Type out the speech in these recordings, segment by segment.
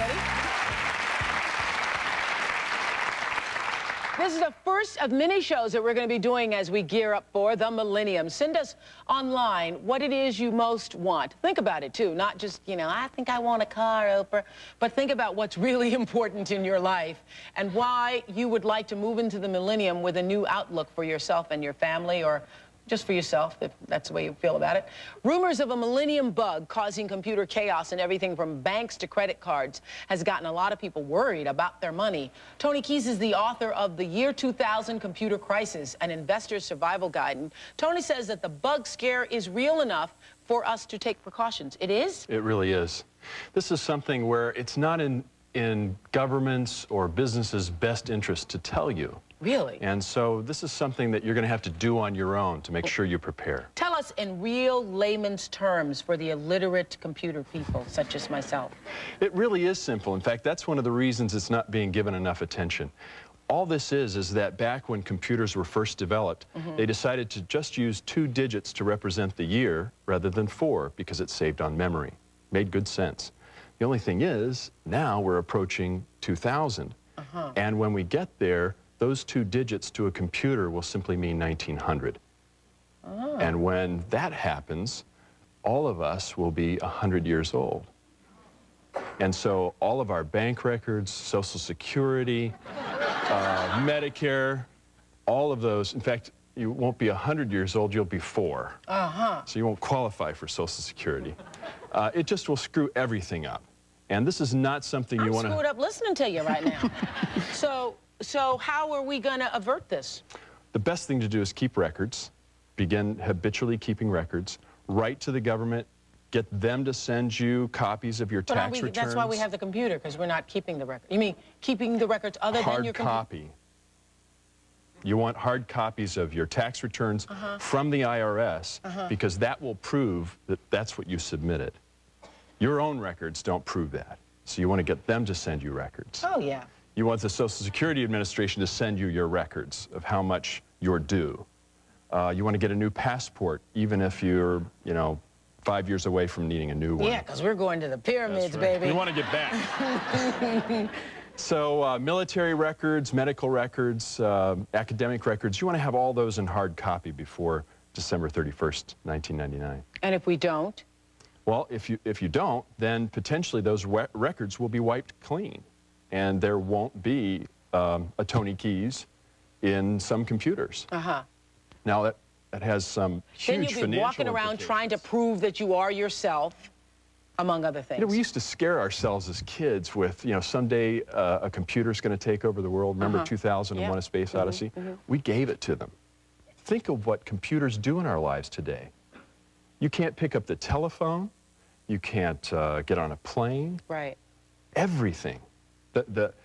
Ready? This is the first of many shows that we're going to be doing as we gear up for the millennium. Send us online what it is you most want. Think about it, too. Not just, you know, I think I want a car, Oprah. But think about what's really important in your life and why you would like to move into the millennium with a new outlook for yourself and your family, or just for yourself, if that's the way you feel about it. Rumors of a millennium bug causing computer chaos and everything from banks to credit cards has gotten a lot of people worried about their money. Tony Keyes is the author of The Year 2000 Computer Crisis, an investor's survival guide. And Tony says that the bug scare is real enough for us to take precautions. It is? It really is. This is something where it's not in government's or business's best interest to tell you. Really? And so this is something that you're going to have to do on your own to make sure you prepare. Tell us in real layman's terms for the illiterate computer people, such as myself. It really is simple. In fact, that's one of the reasons it's not being given enough attention. All this is that back when computers were first developed, they decided to just use 2 digits to represent the year rather than 4 because it saved on memory. Made good sense. The only thing is, now we're approaching 2000. And when we get there, those 2 digits to a computer will simply mean 1900. And when that happens, all of us will be 100 years old. And so all of our bank records, Social Security, Medicare, all of those, in fact, you won't be 100 years old, you'll be 4. So you won't qualify for Social Security. It just will screw everything up. And this is not something you want to... I'm screwed up listening to you right now. So how are we going to avert this? The best thing to do is keep records, begin habitually keeping records, write to the government, get them to send you copies of your tax returns. That's why we have the computer, because we're not keeping the record. You mean keeping the records other than your computer? Hard copy. You want hard copies of your tax returns from the IRS, because that will prove that that's what you submitted. Your own records don't prove that. So you want to get them to send you records. Oh, yeah. You want the Social Security Administration to send you your records of how much you're due. You want to get a new passport, even if you're, you know, 5 years away from needing a new one. Yeah, because we're going to the pyramids, baby. We want to get back. So military records, medical records, academic records, you want to have all those in hard copy before December 31st, 1999. And if we don't? Well, if you don't, then potentially those records will be wiped clean. And there won't be a Tony Keyes in some computers. Now, that has some huge financial implications. Then you'll be walking around trying to prove that you are yourself, among other things. You know, we used to scare ourselves as kids with, you know, someday a computer's going to take over the world. Remember 2001: A Space Odyssey? We gave it to them. Think of what computers do in our lives today. You can't pick up the telephone. You can't get on a plane. Right. Everything.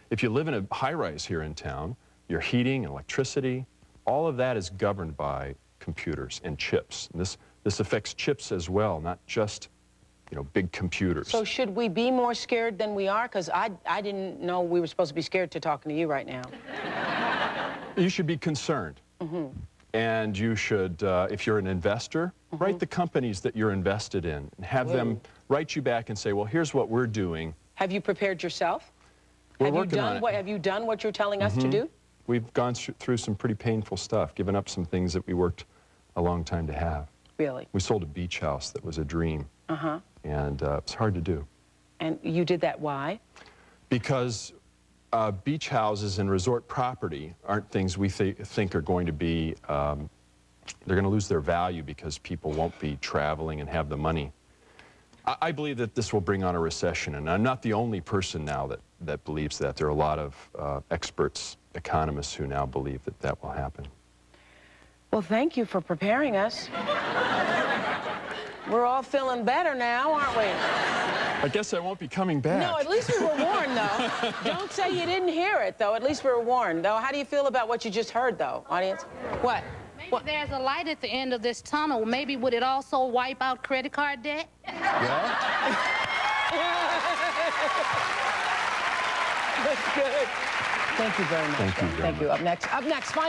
If you live in a high-rise here in town, your heating and electricity, all of that is governed by computers and chips. And this affects chips as well, not just, you know, big computers. So should we be more scared than we are? Because I didn't know we were supposed to be scared to talking to you right now. You should be concerned. And you should, if you're an investor, write the companies that you're invested in and have them write you back and say, well, here's what we're doing. Have you prepared yourself? We're working on it. Have you done what you're telling us to do? We've gone through some pretty painful stuff, given up some things that we worked a long time to have. Really? We sold a beach house that was a dream. And it's hard to do. And you did that why? Because beach houses and resort property aren't things we think are going to be, they're going to lose their value because people won't be traveling and have the money. I believe that this will bring on a recession, and I'm not the only person now that believes that. There are a lot of experts, economists, who now believe that that will happen. Well, thank you for preparing us. We're all feeling better now, aren't we? I guess I won't be coming back. No, at least we were warned, though. Don't say you didn't hear it, though. At least we were warned, though. How do you feel about what you just heard, though, audience? What? Maybe there's a light at the end of this tunnel. Maybe would it also wipe out credit card debt? Yeah. That's good. Thank you very much. Thank you very much. Up next, find